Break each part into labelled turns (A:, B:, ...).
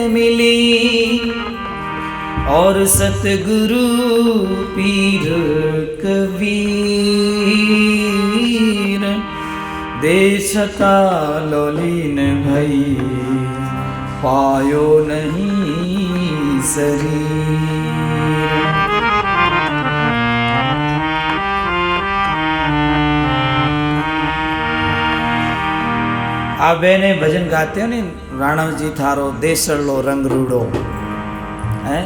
A: मिली और सतगुरु पीर कबीर देश का लोलीन भई पायो नहीं शरीर। आप बहने भजन गाते हो नहीं, राणव जी थारो देसड़लो रंग रूड़ो है,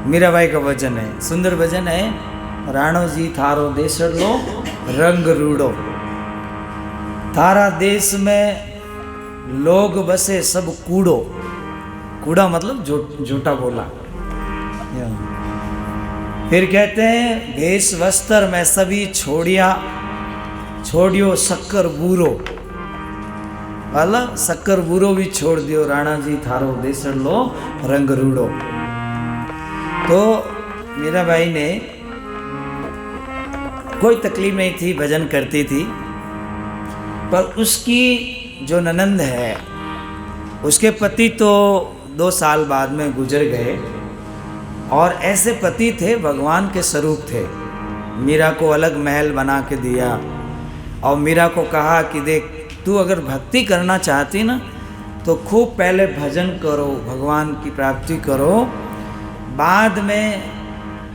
A: मीराबाई का भजन है, सुंदर भजन है। राणव जी थारो देसड़लो रंग रूड़ो। थारा देश में लोग बसे सब कूड़ो, कूड़ा मतलब झूठा बोला। फिर कहते हैं भेष वस्त्र में सभी छोड़ियो शक्कर बूरो, वाला शक्कर बूरो भी छोड़ दियो, राणा जी थारो देसड़लो रंग रूड़ो। तो मीराबाई ने कोई तकलीफ नहीं थी, भजन करती थी, पर उसकी जो ननंद है उसके पति तो 2 साल बाद में गुजर गए, और ऐसे पति थे भगवान के स्वरूप थे। मीरा को अलग महल बना के दिया और मीरा को कहा कि देख तू अगर भक्ति करना चाहती ना तो खूब पहले भजन करो, भगवान की प्राप्ति करो, बाद में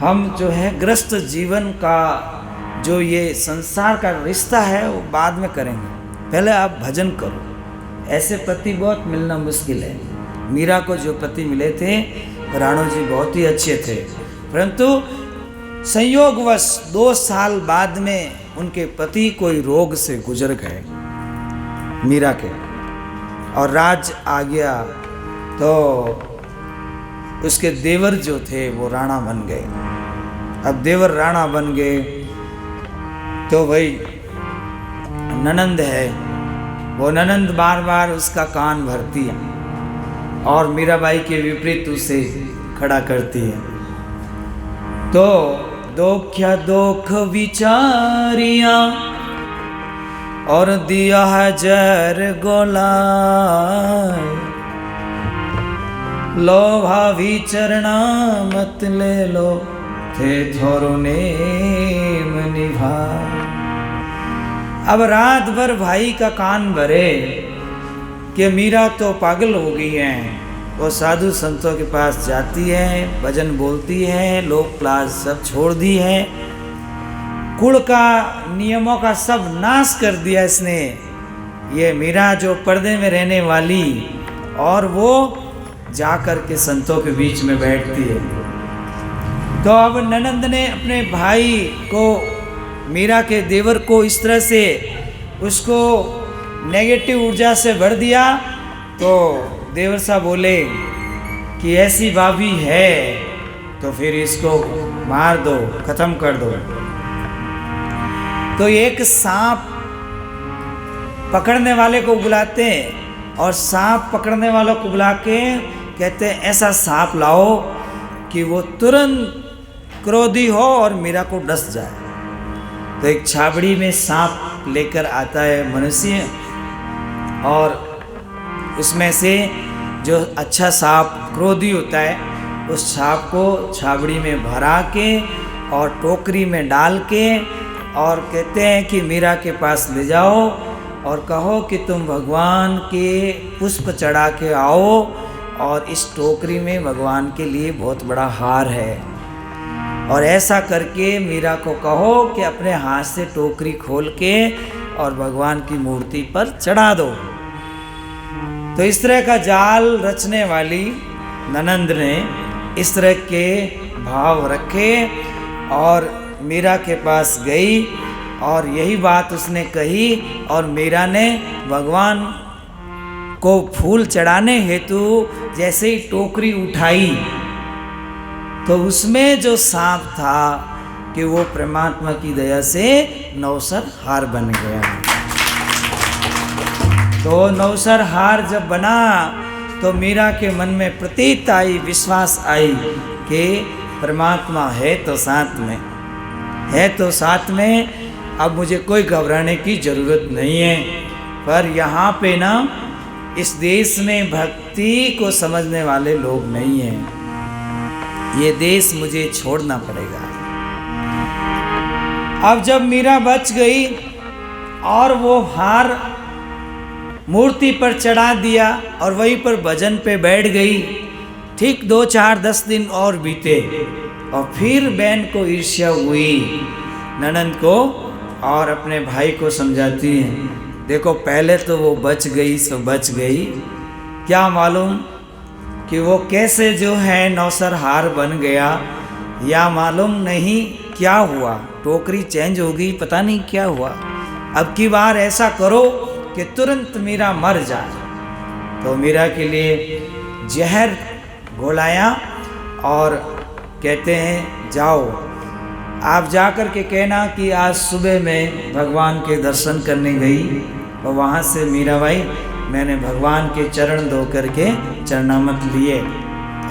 A: हम जो है गृहस्थ जीवन का जो ये संसार का रिश्ता है वो बाद में करेंगे, पहले आप भजन करो। ऐसे पति बहुत मिलना मुश्किल है। मीरा को जो पति मिले थे राणो जी बहुत ही अच्छे थे, परंतु संयोगवश 2 साल बाद में उनके पति कोई रोग से गुजर गए मीरा के, और राज आ गया तो उसके देवर जो थे वो राणा बन गए। अब देवर राणा बन गए तो भाई ननंद है, वो ननंद बार बार उसका कान भरती है और मीराबाई के विपरीत उसे खड़ा करती है। तो दोख्या दोख विचारिया और दिया है जहर गोलाए, लो भावी चरना मत ले लो थे थोरो नेम निभा। अब रात भर भाई का कान भरे कि मीरा तो पागल हो गई है, वो साधु संतों के पास जाती है, भजन बोलती है, लोक लाज सब छोड़ दी है, कुल का नियमों का सब नाश कर दिया इसने। ये मीरा जो पर्दे में रहने वाली, और वो जा कर के संतों के बीच में बैठती है। तो अब ननंद ने अपने भाई को, मीरा के देवर को इस तरह से उसको नेगेटिव ऊर्जा से भर दिया, तो देवर साहब बोले कि ऐसी भाभी है तो फिर इसको मार दो, खत्म कर दो। तो एक सांप पकड़ने वाले को बुलाते हैं और सांप पकड़ने वालों को बुला के कहते हैं ऐसा सांप लाओ कि वो तुरंत क्रोधी हो और मीरा को डस जाए। तो एक छाबड़ी में सांप लेकर आता है मनुष्य, और उसमें से जो अच्छा सांप क्रोधी होता है उस सांप को छाबड़ी में भरा के और टोकरी में डाल के, और कहते हैं कि मीरा के पास ले जाओ और कहो कि तुम भगवान के पुष्प चढ़ा के आओ, और इस टोकरी में भगवान के लिए बहुत बड़ा हार है, और ऐसा करके मीरा को कहो कि अपने हाथ से टोकरी खोल के और भगवान की मूर्ति पर चढ़ा दो। तो इस तरह का जाल रचने वाली ननंद ने इस तरह के भाव रखे और मीरा के पास गई और यही बात उसने कही, और मीरा ने भगवान को फूल चढ़ाने हेतु जैसे ही टोकरी उठाई तो उसमें जो सांप था कि वो परमात्मा की दया से नौसर हार बन गया। तो नौसर हार जब बना तो मीरा के मन में प्रतीत आई, विश्वास आई कि परमात्मा है तो साथ में, है तो साथ में, अब मुझे कोई घबराने की ज़रूरत नहीं है। पर यहाँ पे ना इस देश में भक्ति को समझने वाले लोग नहीं हैं। ये देश मुझे छोड़ना पड़ेगा। अब जब मीरा बच गई और वो हार मूर्ति पर चढ़ा दिया और वहीं पर भजन पे बैठ गई, ठीक 2, 4, 10 दिन और बीते और फिर बहन को ईर्ष्या हुई ननंद को और अपने भाई को समझाती है, देखो पहले तो वो बच गई सो बच गई, क्या मालूम कि वो कैसे जो है नौसरहार बन गया, या मालूम नहीं क्या हुआ, टोकरी चेंज हो गई, पता नहीं क्या हुआ। अब की बार ऐसा करो कि तुरंत मीरा मर जाए। तो मीरा के लिए जहर घोलाया और कहते हैं जाओ आप जाकर के कहना कि आज सुबह मैं भगवान के दर्शन करने गई और वहाँ से मीराबाई मैंने भगवान के चरण धो करके चरणामृत लिए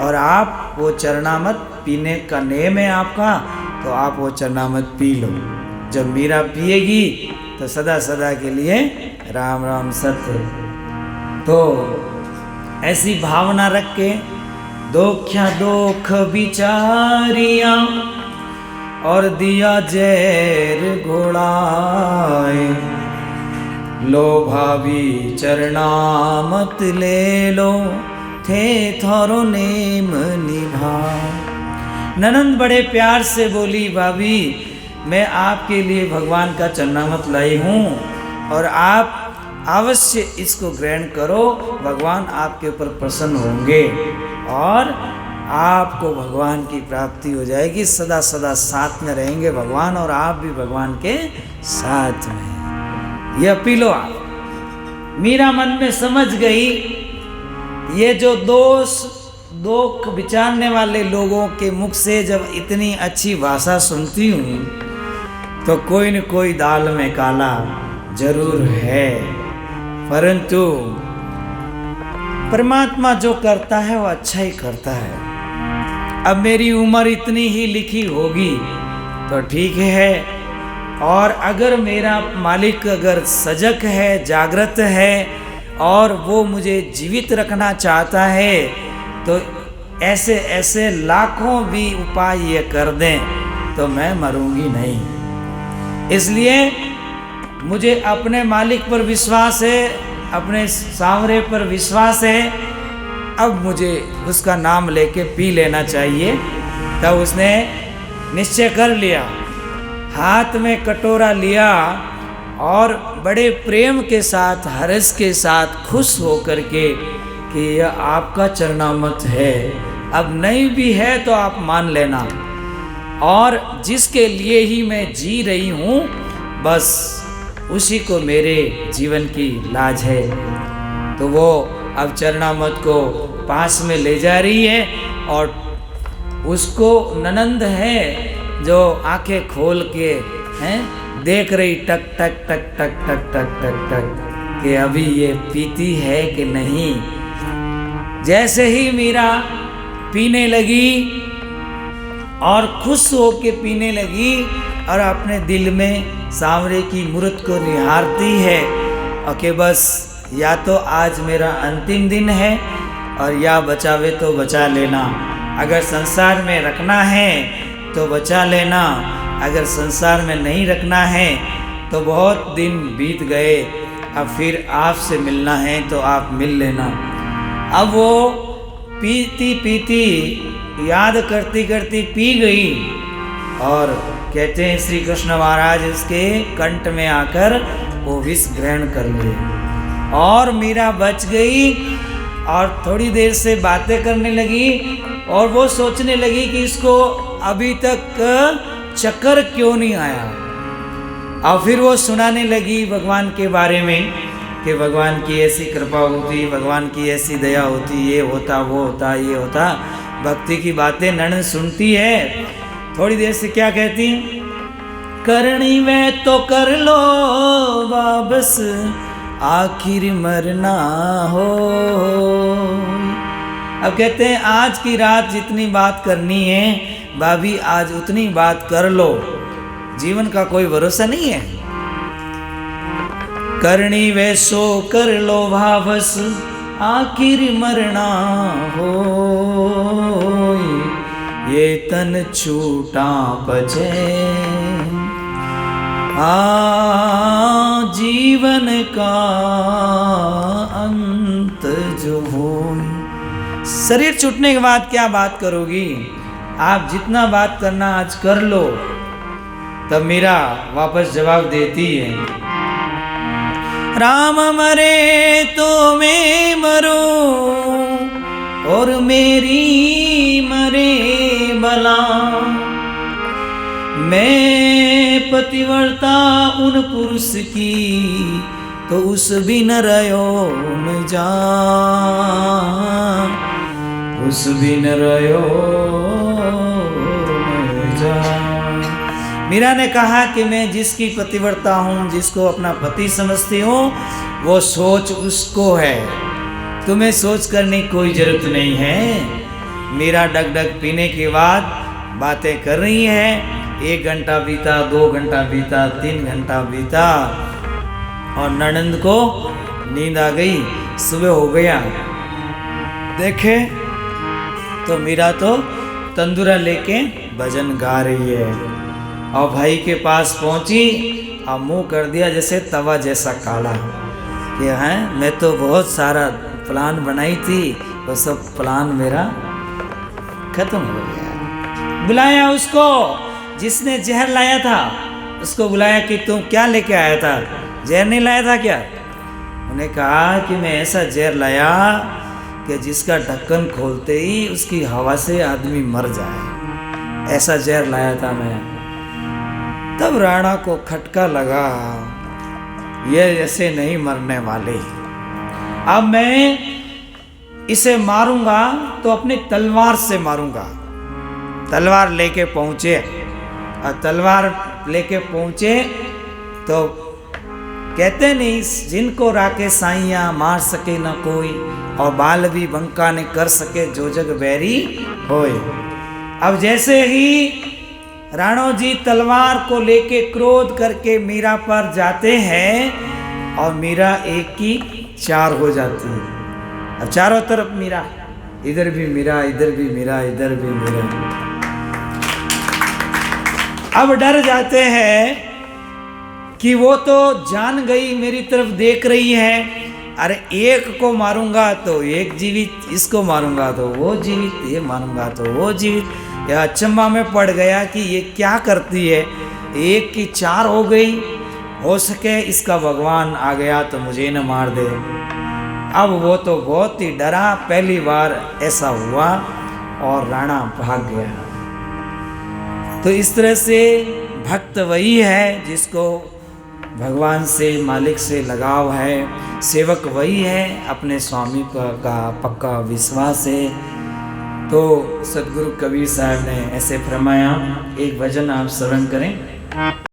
A: और आप वो चरणामृत पीने का नेम है आपका, तो आप वो चरणामृत पी लो। जब मीरा पिएगी तो सदा सदा के लिए राम राम सत्य। तो ऐसी भावना रख के दोख्या दोख बिचारिया और दिया जैर घोड़ाए, लो भाभी चरणामत ले लो थे थारो नेम निभा। ननंद बड़े प्यार से बोली, भाभी मैं आपके लिए भगवान का चरणामृत लाई हूँ और आप अवश्य इसको ग्रहण करो, भगवान आपके ऊपर प्रसन्न होंगे और आपको भगवान की प्राप्ति हो जाएगी, सदा सदा साथ में रहेंगे भगवान और आप भी भगवान के साथ में। यह पी लो आप। मीरा मन में समझ गई ये जो दोख विचारने वाले लोगों के मुख से जब इतनी अच्छी भाषा सुनती हूँ तो कोई न कोई दाल में काला जरूर है, परंतु परमात्मा जो करता है वो अच्छा ही करता है। अब मेरी उम्र इतनी ही लिखी होगी तो ठीक है, और अगर मेरा मालिक अगर सजग है, जागृत है और वो मुझे जीवित रखना चाहता है तो ऐसे ऐसे लाखों भी उपाय ये कर दें तो मैं मरूंगी नहीं। इसलिए मुझे अपने मालिक पर विश्वास है, अपने सांवरे पर विश्वास है, अब मुझे उसका नाम लेके पी लेना चाहिए। तब उसने निश्चय कर लिया, हाथ में कटोरा लिया और बड़े प्रेम के साथ, हर्ष के साथ, खुश होकर के कि यह आपका चरणामृत है, अब नहीं भी है तो आप मान लेना, और जिसके लिए ही मैं जी रही हूँ बस उसी को मेरे जीवन की लाज है। तो वो अब चरणामृत को पास में ले जा रही है और उसको ननंद है जो आंखें खोल के हैं देख रही, टक टक टक टक टक टक टक टक कि अभी ये पीती है कि नहीं। जैसे ही मीरा पीने लगी और खुश होके पीने लगी और अपने दिल में सांवरे की मूर्त को निहारती है और कि बस या तो आज मेरा अंतिम दिन है और या बचावे तो बचा लेना, अगर संसार में रखना है तो बचा लेना, अगर संसार में नहीं रखना है तो बहुत दिन बीत गए, अब फिर आपसे मिलना है तो आप मिल लेना। अब वो पीती पीती याद करती करती पी गई और कहते हैं श्री कृष्ण महाराज इसके कंठ में आकर वो विष ग्रहण कर लिए और मीरा बच गई और थोड़ी देर से बातें करने लगी और वो सोचने लगी कि इसको अभी तक चक्कर क्यों नहीं आया। और फिर वो सुनाने लगी भगवान के बारे में कि भगवान की ऐसी कृपा होती, भगवान की ऐसी दया होती, ये होता वो होता ये होता, भक्ति की बातें ननद सुनती है। थोड़ी देर से क्या कहती, करनी में तो कर लो वापस आखिर मरना हो। अब कहते हैं आज की रात जितनी बात करनी है भाभी आज उतनी बात कर लो, जीवन का कोई भरोसा नहीं है। करनी वैसो कर लो वापस आखिर मरना हो, ये तन छूटा पचे जीवन का अंत जो हो। शरीर छूटने के बाद क्या बात करोगी? आप जितना बात करना आज कर लो। तब मीरा वापस जवाब देती है, राम मरे तो मैं मरूं और मेरी मरे बला, मैं पतिव्रता उन पुरुष की तो उस बिन रयो न जा, उस बिन रयो न जा। मीरा ने कहा कि मैं जिसकी पतिव्रता हूँ, जिसको अपना पति समझती हूँ, वो सोच उसको है, तुम्हें सोच करने की कोई जरूरत नहीं है। मीरा डग पीने के बाद बातें कर रही है। 1 घंटा बीता, 2 घंटा बीता, 3 घंटा बीता और ननंद को नींद आ गई। सुबह हो गया, देखे तो मीरा तो तंदूरा लेके भजन गा रही है और भाई के पास पहुंची और मुंह कर दिया जैसे तवा जैसा काला कि है मैं तो बहुत सारा प्लान बनाई थी, वो सब प्लान मेरा खत्म हो गया। बुलाया उसको जिसने जहर लाया था, उसको बुलाया कि तुम क्या लेके आया था, जहर नहीं लाया था क्या? उन्हें कहा कि मैं ऐसा जहर लाया कि जिसका ढक्कन खोलते ही उसकी हवा से आदमी मर जाए, ऐसा जहर लाया था मैं। तब राणा को खटका लगा, ये ऐसे नहीं मरने वाले, अब मैं इसे मारूंगा तो अपनी तलवार से मारूंगा। तलवार लेके पहुंचे और तलवार लेके पहुंचे तो कहते नहीं, जिनको राके साइया मार सके न कोई, और बाल भी बंका ने कर सके जो जग बैरी होए। अब जैसे ही राणो जी तलवार को लेके क्रोध करके मीरा पर जाते हैं और मीरा एक की 4 हो जाती है। अब चारों तरफ मीरा, इधर भी मीरा, इधर भी मीरा, इधर भी मीरा। अब डर जाते हैं कि वो तो जान गई, मेरी तरफ देख रही है, अरे एक को मारूंगा तो एक जीवित, इसको मारूंगा तो वो जीवित, ये मारूंगा तो वो जीवित। यह अचंभा में पड़ गया कि ये क्या करती है, 1 की 4 हो गई, हो सके इसका भगवान आ गया तो मुझे न मार दे। अब वो तो बहुत ही डरा, पहली बार ऐसा हुआ और राणा भाग गया। तो इस तरह से भक्त वही है जिसको भगवान से, मालिक से लगाव है, सेवक वही है अपने स्वामी का पक्का विश्वास है। तो सदगुरु कबीर साहब ने ऐसे फरमाया, एक भजन आप श्रवण करें।